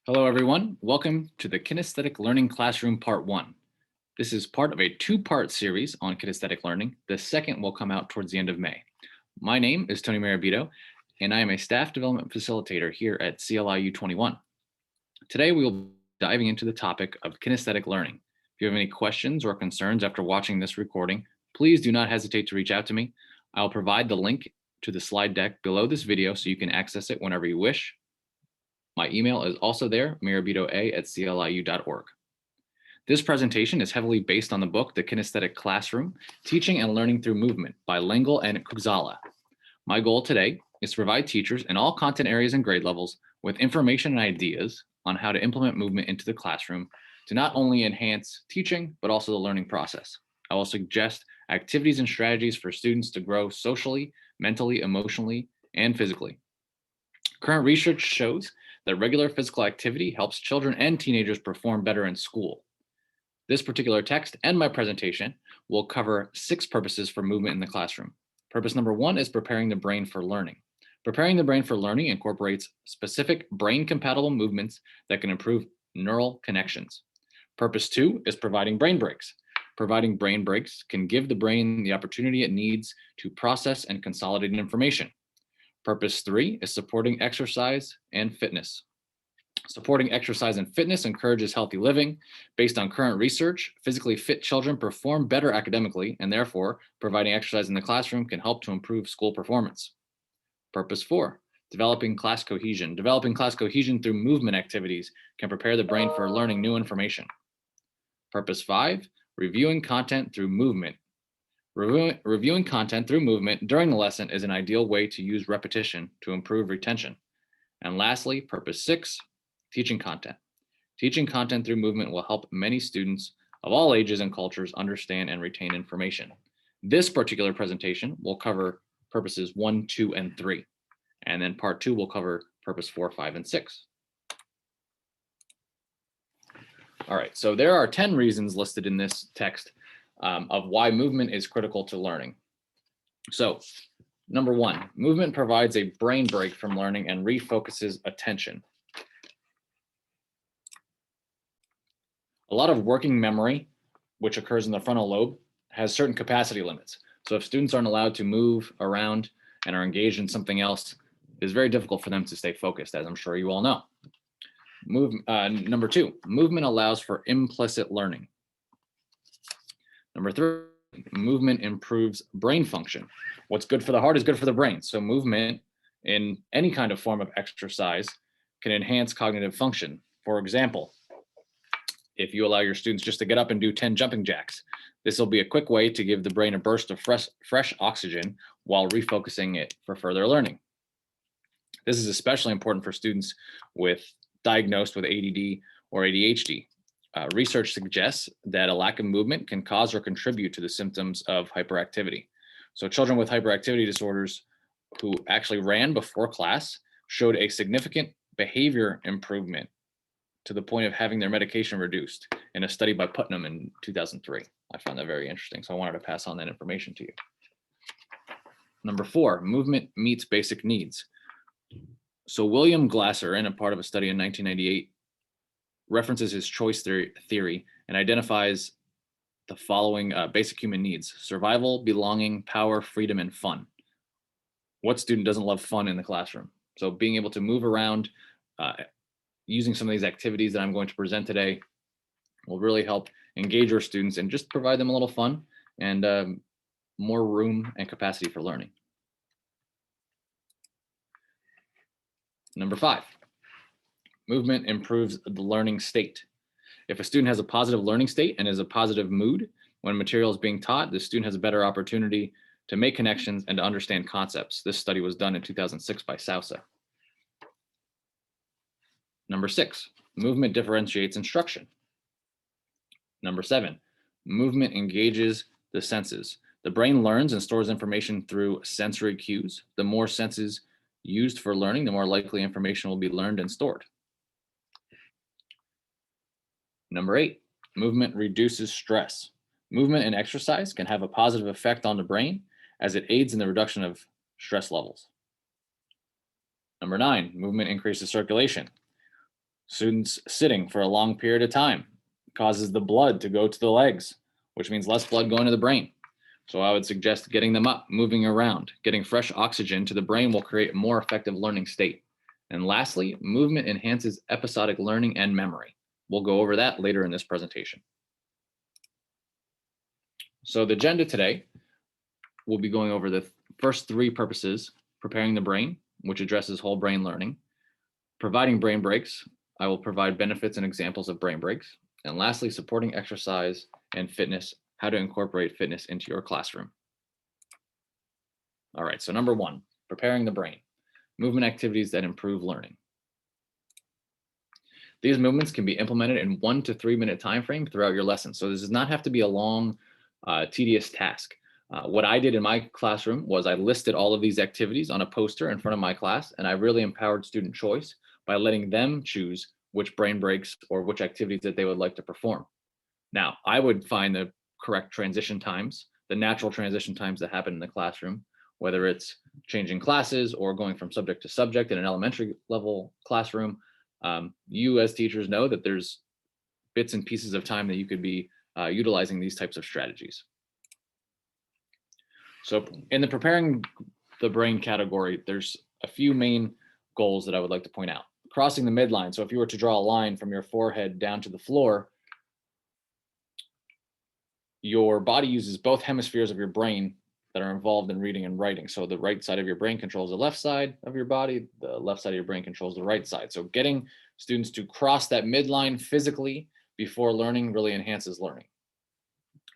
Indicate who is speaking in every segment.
Speaker 1: Hello, everyone. Welcome to the Kinesthetic Learning Classroom Part 1. This is part of a two-part series on kinesthetic learning. The second will come out towards the end of May. My name is Tony Marabito, and I am a staff development facilitator here at CLIU 21. Today, we will be diving into the topic of kinesthetic learning. If you have any questions or concerns after watching this recording, please do not hesitate to reach out to me. I'll provide the link to the slide deck below this video so you can access it whenever you wish. My email is also there, marabitoa@cliu.org. This presentation is heavily based on the book, The Kinesthetic Classroom, Teaching and Learning Through Movement by Lengel and Kugzala. My goal today is to provide teachers in all content areas and grade levels with information and ideas on how to implement movement into the classroom to not only enhance teaching, but also the learning process. I will suggest activities and strategies for students to grow socially, mentally, emotionally, and physically. Current research shows that regular physical activity helps children and teenagers perform better in school. This particular text and my presentation will cover 6 purposes for movement in the classroom. Purpose number 1 is preparing the brain for learning. Preparing the brain for learning incorporates specific brain-compatible movements that can improve neural connections. Purpose 2 is providing brain breaks. Providing brain breaks can give the brain the opportunity it needs to process and consolidate information. Purpose 3 is supporting exercise and fitness. Supporting exercise and fitness encourages healthy living. Based on current research, physically fit children perform better academically, and therefore, providing exercise in the classroom can help to improve school performance. Purpose 4, developing class cohesion. Developing class cohesion through movement activities can prepare the brain for learning new information. Purpose 5, reviewing content through movement. Reviewing content through movement during the lesson is an ideal way to use repetition to improve retention. And lastly, purpose 6, teaching content. Teaching content through movement will help many students of all ages and cultures understand and retain information. This particular presentation will cover purposes 1, 2, and 3. And then part 2 will cover purpose 4, 5, and 6. All right, so there are 10 reasons listed in this text of why movement is critical to learning. So, number 1, movement provides a brain break from learning and refocuses attention. A lot of working memory, which occurs in the frontal lobe, has certain capacity limits. So if students aren't allowed to move around and are engaged in something else, it's very difficult for them to stay focused, as I'm sure you all know. Number 2, movement allows for implicit learning. Number 3, movement improves brain function. What's good for the heart is good for the brain. So movement in any kind of form of exercise can enhance cognitive function. For example, if you allow your students just to get up and do 10 jumping jacks, this will be a quick way to give the brain a burst of fresh oxygen while refocusing it for further learning. This is especially important for students diagnosed with ADD or ADHD. Research suggests that a lack of movement can cause or contribute to the symptoms of hyperactivity. So children with hyperactivity disorders who actually ran before class showed a significant behavior improvement to the point of having their medication reduced in a study by Putnam in 2003. I found that very interesting, so I wanted to pass on that information to you. Number 4, movement meets basic needs. So William Glasser, in a part of a study in 1998, references his choice theory and identifies the following basic human needs: survival, belonging, power, freedom, and fun. What student doesn't love fun in the classroom? So being able to move around, using some of these activities that I'm going to present today will really help engage your students and just provide them a little fun and more room and capacity for learning. Number 5, movement improves the learning state. If a student has a positive learning state and is a positive mood when material is being taught, the student has a better opportunity to make connections and to understand concepts. This study was done in 2006 by Sousa. Number 6, movement differentiates instruction. Number 7, movement engages the senses. The brain learns and stores information through sensory cues. The more senses used for learning, the more likely information will be learned and stored. Number 8, movement reduces stress. Movement and exercise can have a positive effect on the brain as it aids in the reduction of stress levels. Number 9, movement increases circulation. Students sitting for a long period of time causes the blood to go to the legs, which means less blood going to the brain. So I would suggest getting them up, moving around, getting fresh oxygen to the brain will create a more effective learning state. And lastly, movement enhances episodic learning and memory. We'll go over that later in this presentation. So the agenda today, we'll be going over the first three purposes: preparing the brain, which addresses whole brain learning; providing brain breaks. I will provide benefits and examples of brain breaks. And lastly, supporting exercise and fitness, how to incorporate fitness into your classroom. All right, so number one, preparing the brain, movement activities that improve learning. These movements can be implemented in 1 to 3 minute time frame throughout your lesson. So this does not have to be a long, tedious task. What I did in my classroom was I listed all of these activities on a poster in front of my class, and I really empowered student choice by letting them choose which brain breaks or which activities that they would like to perform. Now, I would find the correct transition times, the natural transition times that happen in the classroom, whether it's changing classes or going from subject to subject in an elementary level classroom. You as teachers know that there's bits and pieces of time that you could be utilizing these types of strategies. So in the preparing the brain category, there's a few main goals that I would like to point out. Crossing the midline. So if you were to draw a line from your forehead down to the floor, your body uses both hemispheres of your brain that are involved in reading and writing. So the right side of your brain controls the left side of your body, the left side of your brain controls the right side. So getting students to cross that midline physically before learning really enhances learning.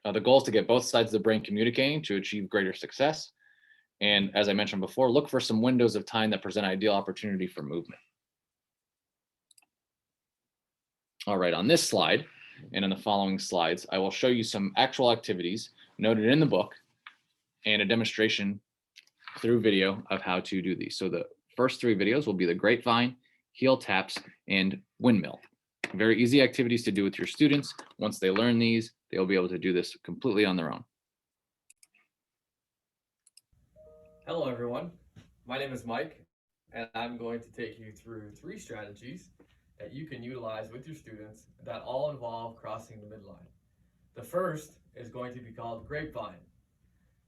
Speaker 1: The goal is to get both sides of the brain communicating to achieve greater success. And as I mentioned before, look for some windows of time that present ideal opportunity for movement. All right, on this slide and in the following slides, I will show you some actual activities noted in the book and a demonstration through video of how to do these. So the first three videos will be the grapevine, heel taps, and windmill. Very easy activities to do with your students. Once they learn these, they'll be able to do this completely on their own.
Speaker 2: Hello everyone, my name is Mike, and I'm going to take you through 3 strategies that you can utilize with your students that all involve crossing the midline. The first is going to be called grapevine.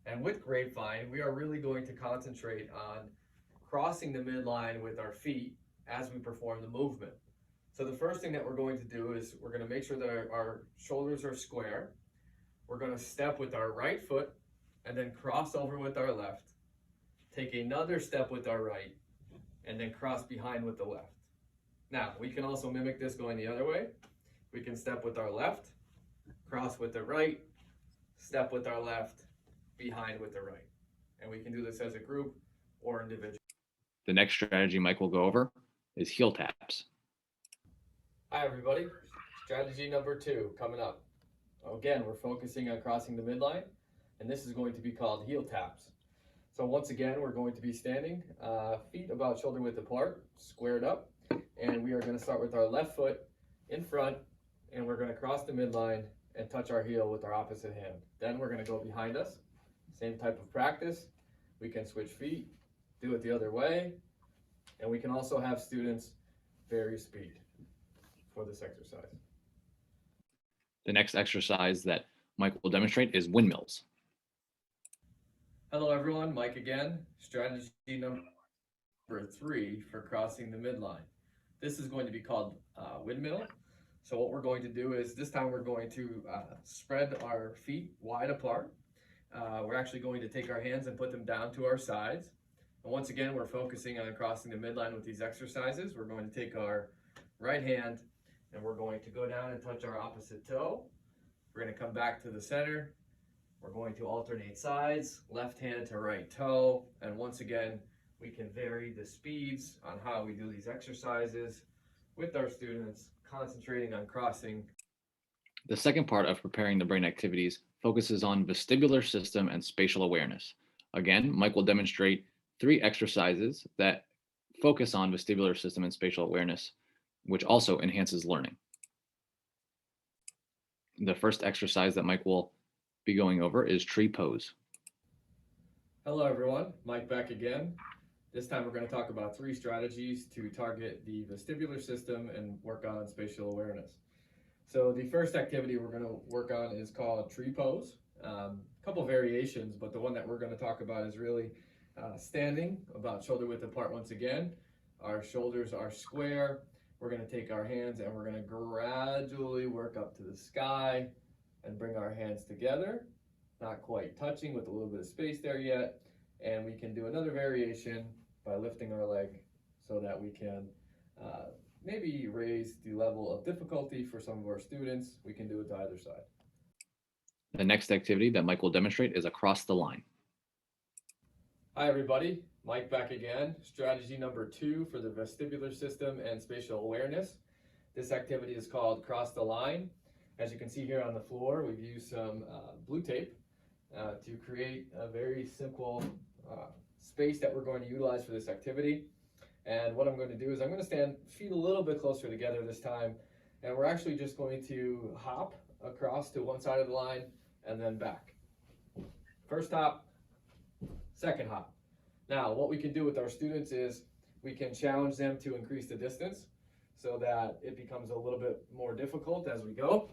Speaker 2: And with grapevine, we are really going to concentrate on crossing the midline with our feet as we perform the movement. So the first thing that we're going to do is we're going to make sure that our shoulders are square. We're going to step with our right foot and then cross over with our left. Take another step with our right and then cross behind with the left. Now, we can also mimic this going the other way. We can step with our left, cross with the right, step with our left, behind with the right. And we can do this as a group or individual.
Speaker 1: The next strategy Mike will go over is heel taps.
Speaker 2: Hi everybody, strategy number 2 coming up. Again, we're focusing on crossing the midline, and this is going to be called heel taps. So once again, we're going to be standing, feet about shoulder width apart, squared up, and we are going to start with our left foot in front, and we're going to cross the midline and touch our heel with our opposite hand. Then we're going to go behind us. Same type of practice. We can switch feet, do it the other way, and we can also have students vary speed for this exercise.
Speaker 1: The next exercise that Mike will demonstrate is windmills.
Speaker 2: Hello everyone, Mike again. Strategy number 3 for crossing the midline. This is going to be called windmill. So what we're going to do is this time we're going to spread our feet wide apart. We're actually going to take our hands and put them down to our sides. And once again, we're focusing on crossing the midline with these exercises. We're going to take our right hand and we're going to go down and touch our opposite toe. We're going to come back to the center. We're going to alternate sides, left hand to right toe. And once again, we can vary the speeds on how we do these exercises with our students, concentrating on crossing.
Speaker 1: The second part of preparing the brain activities focuses on vestibular system and spatial awareness. Again, Mike will demonstrate 3 exercises that focus on vestibular system and spatial awareness, which also enhances learning. The first exercise that Mike will be going over is tree pose.
Speaker 2: Hello everyone, Mike back again. This time we're going to talk about 3 strategies to target the vestibular system and work on spatial awareness. So the first activity we're going to work on is called tree pose. A couple variations, but the one that we're going to talk about is really standing about shoulder width apart once again. Our shoulders are square. We're going to take our hands and we're going to gradually work up to the sky and bring our hands together, not quite touching with a little bit of space there yet. And we can do another variation by lifting our leg so that we can maybe raise the level of difficulty for some of our students. We can do it to either side.
Speaker 1: The next activity that Mike will demonstrate is across the line.
Speaker 2: Hi everybody, Mike back again. Strategy number 2 for the vestibular system and spatial awareness. This activity is called cross the line. As you can see here on the floor, we've used some blue tape to create a very simple space that we're going to utilize for this activity. And what I'm going to do is I'm going to stand feet a little bit closer together this time, and we're actually just going to hop across to one side of the line and then back. First hop, second hop. Now what we can do with our students is we can challenge them to increase the distance so that it becomes a little bit more difficult as we go.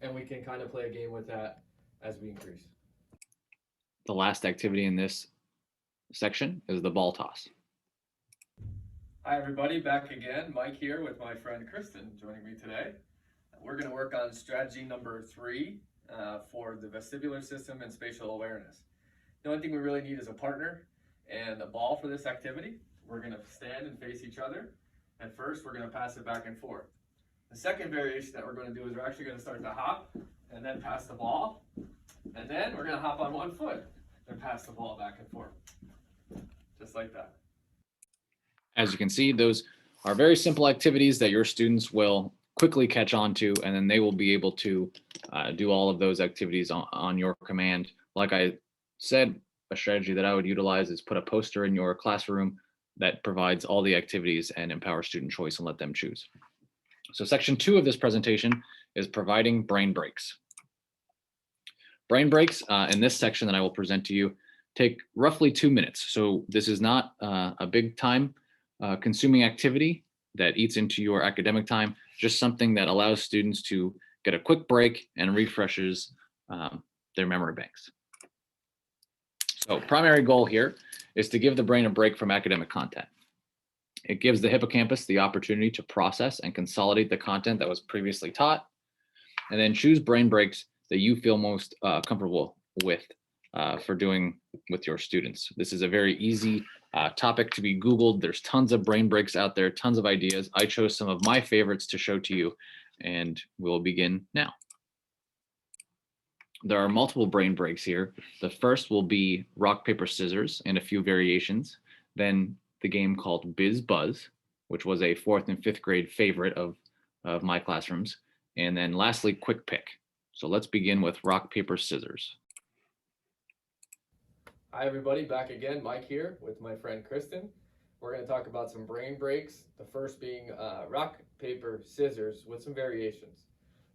Speaker 2: And we can kind of play a game with that as we increase.
Speaker 1: The last activity in this section is the ball toss.
Speaker 2: Hi everybody, back again. Mike here with my friend Kristen joining me today. We're going to work on strategy number 3 for the vestibular system and spatial awareness. The only thing we really need is a partner and a ball for this activity. We're going to stand and face each other. And first we're going to pass it back and forth. The second variation that we're going to do is we're actually going to start to hop and then pass the ball. And then we're going to hop on one foot and pass the ball back and forth. Just like that.
Speaker 1: As you can see, those are very simple activities that your students will quickly catch on to, and then they will be able to do all of those activities on your command. Like I said, a strategy that I would utilize is put a poster in your classroom that provides all the activities and empower student choice and let them choose. So section 2 of this presentation is providing brain breaks. Brain breaks in this section that I will present to you take roughly 2 minutes. So this is not a big time consuming activity that eats into your academic time, just something that allows students to get a quick break and refreshes their memory banks. So primary goal here is to give the brain a break from academic content. It gives the hippocampus the opportunity to process and consolidate the content that was previously taught, and then choose brain breaks that you feel most comfortable with for doing with your students. This is a very easy topic to be Googled. There's tons of brain breaks out there, tons of ideas. I chose some of my favorites to show to you, and we'll begin now. There are multiple brain breaks here. The first will be rock, paper, scissors and a few variations. Then the game called Biz Buzz, which was a 4th and 5th grade favorite of my classrooms. And then lastly, quick pick. So let's begin with rock, paper, scissors.
Speaker 2: Hi everybody, back again. Mike here with my friend Kristen. We're going to talk about some brain breaks. The first being rock, paper, scissors with some variations.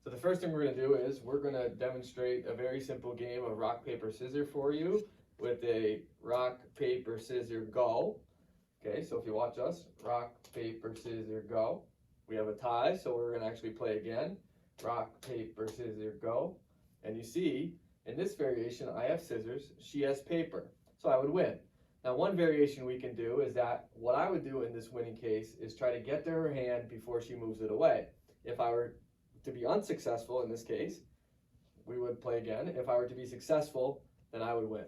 Speaker 2: So the first thing we're going to do is we're going to demonstrate a very simple game of rock, paper, scissors for you with a rock, paper, scissors, go. Okay, so if you watch us, rock, paper, scissors, go. We have a tie, so we're going to actually play again. Rock, paper, scissors, go. And you see, in this variation, I have scissors, she has paper, so I would win. Now, one variation we can do is that what I would do in this winning case is try to get to her hand before she moves it away. If I were to be unsuccessful in this case, we would play again. If I were to be successful, then I would win.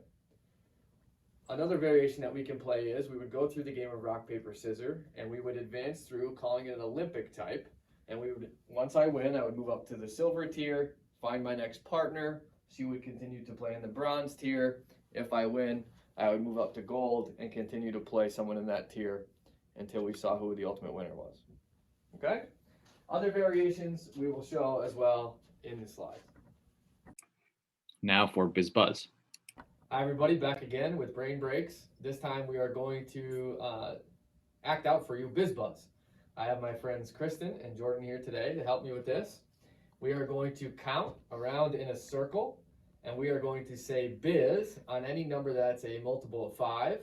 Speaker 2: Another variation that we can play is we would go through the game of rock, paper, scissors, and we would advance through calling it an Olympic type. And we would, once I win, I would move up to the silver tier, find my next partner. She would continue to play in the bronze tier. If I win, I would move up to gold and continue to play someone in that tier until we saw who the ultimate winner was. Okay? Other variations we will show as well in the slides.
Speaker 1: Now for Biz Buzz.
Speaker 2: Hi everybody, back again with Brain Breaks. This time we are going to act out for you Biz Buzz. I have my friends Kristen and Jordan here today to help me with this. We are going to count around in a circle, and we are going to say biz on any number that's a multiple of 5,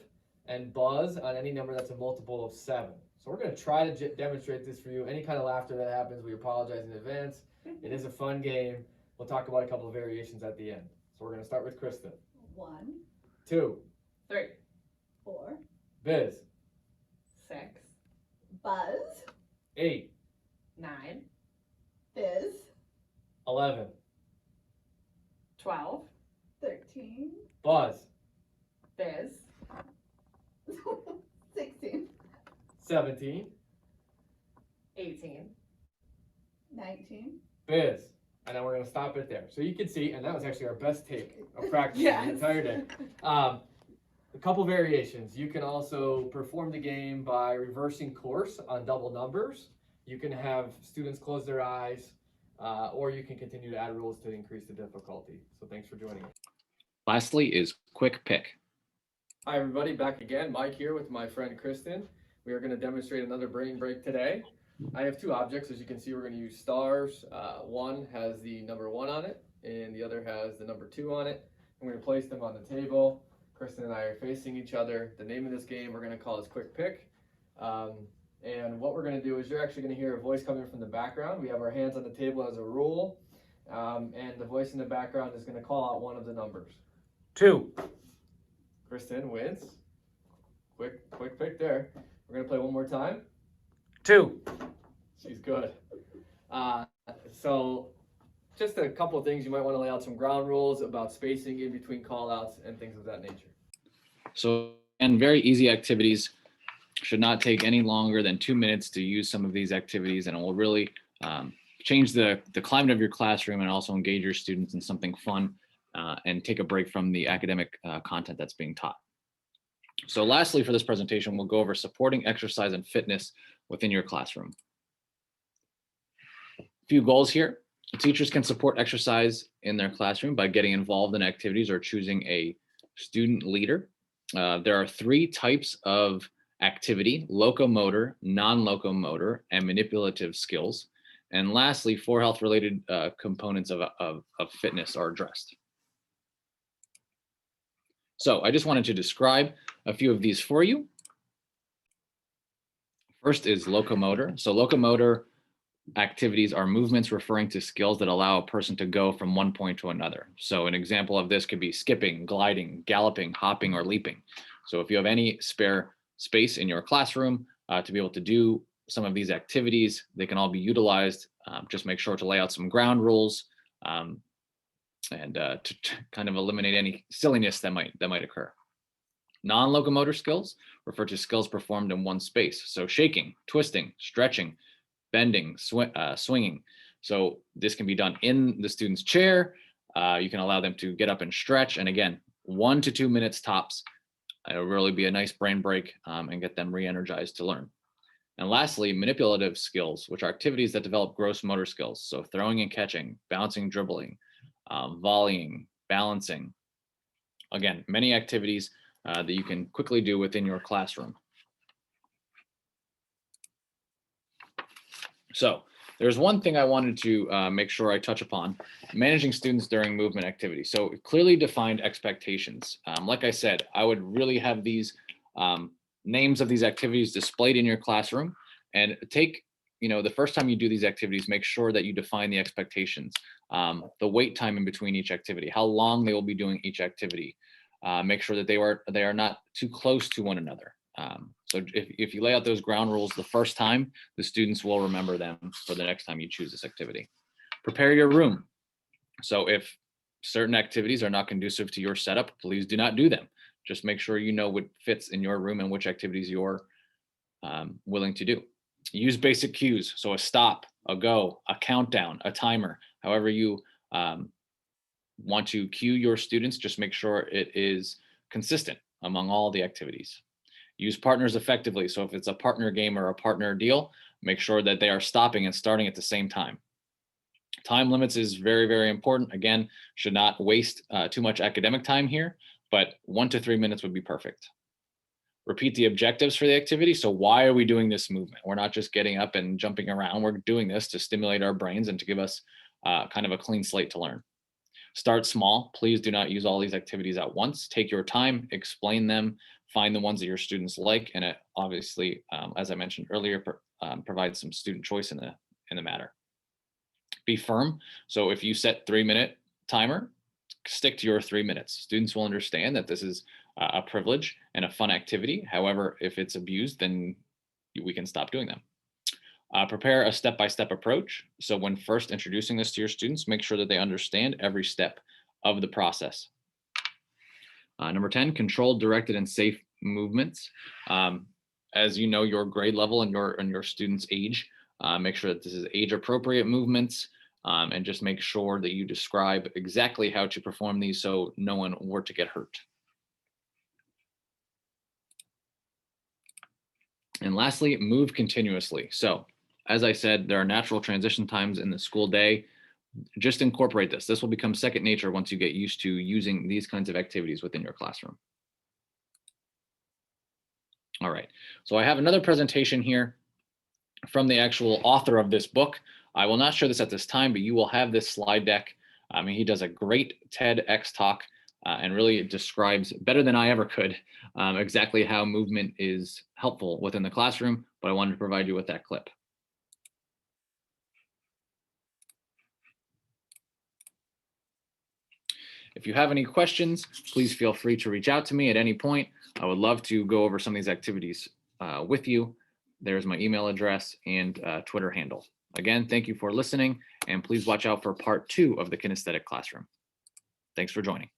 Speaker 2: and buzz on any number that's a multiple of 7. So we're going to try to demonstrate this for you. Any kind of laughter that happens, we apologize in advance. It is a fun game. We'll talk about a couple of variations at the end. So we're going to start with Kristen.
Speaker 3: 1,
Speaker 2: 2,
Speaker 4: 3,
Speaker 3: 4,
Speaker 2: biz,
Speaker 4: 6,
Speaker 3: buzz,
Speaker 2: 8,
Speaker 4: 9,
Speaker 3: fizz,
Speaker 2: 11,
Speaker 4: 12,
Speaker 3: 13,
Speaker 2: buzz,
Speaker 4: fizz,
Speaker 3: 16,
Speaker 2: 17,
Speaker 4: 18,
Speaker 3: 19.
Speaker 2: biz. And then we're going to stop it there. So you can see, and that was actually our best take of practice
Speaker 4: Yes.
Speaker 2: the entire day. A couple variations. You can also perform the game by reversing course on double numbers. You can have students close their eyes, or you can continue to add rules to increase the difficulty. So thanks for joining us.
Speaker 1: Lastly is quick pick.
Speaker 2: Hi everybody, back again. Mike here with my friend Kristen. We are going to demonstrate another brain break today. I have two objects. As you can see, we're going to use stars. One has the number 1 on it, and the other has the number 2 on it. I'm going to place them on the table. Kristen and I are facing each other. The name of this game we're going to call is Quick Pick. And what we're going to do is you're actually going to hear a voice coming from the background. We have our hands on the table as a rule, and the voice in the background is going to call out one of the numbers.
Speaker 5: 2,
Speaker 2: Kristen wins. Quick pick there. We're going to play one more time.
Speaker 5: 2,
Speaker 2: She's good. So just a couple of things. You might want to lay out some ground rules about spacing in between call outs and things of that nature.
Speaker 1: So, and very easy activities. Should not take any longer than 2 minutes to use some of these activities, and it will really change the climate of your classroom and also engage your students in something fun and take a break from the academic content that's being taught. So lastly, for this presentation, we'll go over supporting exercise and fitness within your classroom. A few goals here. Teachers can support exercise in their classroom by getting involved in activities or choosing a student leader. There are 3 types of activity: locomotor, non-locomotor, and manipulative skills. And lastly, 4 health-related components of fitness are addressed. So I just wanted to describe a few of these for you. First is locomotor. So locomotor activities are movements referring to skills that allow a person to go from one point to another. So an example of this could be skipping, gliding, galloping, hopping, or leaping. So if you have any spare space in your classroom to be able to do some of these activities, they can all be utilized. Just make sure to lay out some ground rules and to kind of eliminate any silliness that might occur. Non-locomotor skills refer to skills performed in one space. So shaking, twisting, stretching, bending, swinging. So this can be done in the student's chair. You can allow them to get up and stretch. And again, 1 to 2 minutes tops. It'll really be a nice brain break and get them re-energized to learn. And lastly, manipulative skills, which are activities that develop gross motor skills. So throwing and catching, bouncing, dribbling, volleying, balancing. Again, many activities that you can quickly do within your classroom. So there's one thing I wanted to make sure I touch upon: managing students during movement activity. So clearly defined expectations. Like I said, I would really have these names of these activities displayed in your classroom, and take, the first time you do these activities, make sure that you define the expectations, the wait time in between each activity, how long they will be doing each activity. Make sure that they are not too close to one another. So if you lay out those ground rules the first time, the students will remember them for the next time you choose this activity. Prepare your room. So if certain activities are not conducive to your setup, please do not do them. Just make sure you know what fits in your room and which activities you're willing to do. Use basic cues. So a stop, a go, a countdown, a timer, however you want to cue your students, just make sure it is consistent among all the activities. Use partners effectively. So if it's a partner game or a partner deal, make sure that they are stopping and starting at the same time. Time limits is very, very important. Again, should not waste too much academic time here, but 1 to 3 minutes would be perfect. Repeat the objectives for the activity. So why are we doing this movement? We're not just getting up and jumping around. We're doing this to stimulate our brains and to give us kind of a clean slate to learn. Start small. Please do not use all these activities at once. Take your time, explain them, find the ones that your students like, and it obviously, as I mentioned earlier, provide some student choice in the matter. Be firm. So if you set 3-minute timer, stick to your 3 minutes. Students will understand that this is a privilege and a fun activity. However, if it's abused, then we can stop doing them. Prepare a step-by-step approach. So when first introducing this to your students, make sure that they understand every step of the process. Number 10, controlled, directed, and safe movements. As you know your grade level and your students' age, make sure that this is age-appropriate movements, and just make sure that you describe exactly how to perform these so no one were to get hurt. And lastly, move continuously. So as I said, there are natural transition times in the school day. Just incorporate this. This will become second nature once you get used to using these kinds of activities within your classroom. All right, so I have another presentation here from the actual author of this book. I will not show this at this time, but you will have this slide deck. He does a great TEDx talk and really describes better than I ever could exactly how movement is helpful within the classroom, but I wanted to provide you with that clip. If you have any questions, please feel free to reach out to me at any point. I would love to go over some of these activities with you. There's my email address and Twitter handle. Again, thank you for listening, and please watch out for part 2 of the Kinesthetic Classroom. Thanks for joining.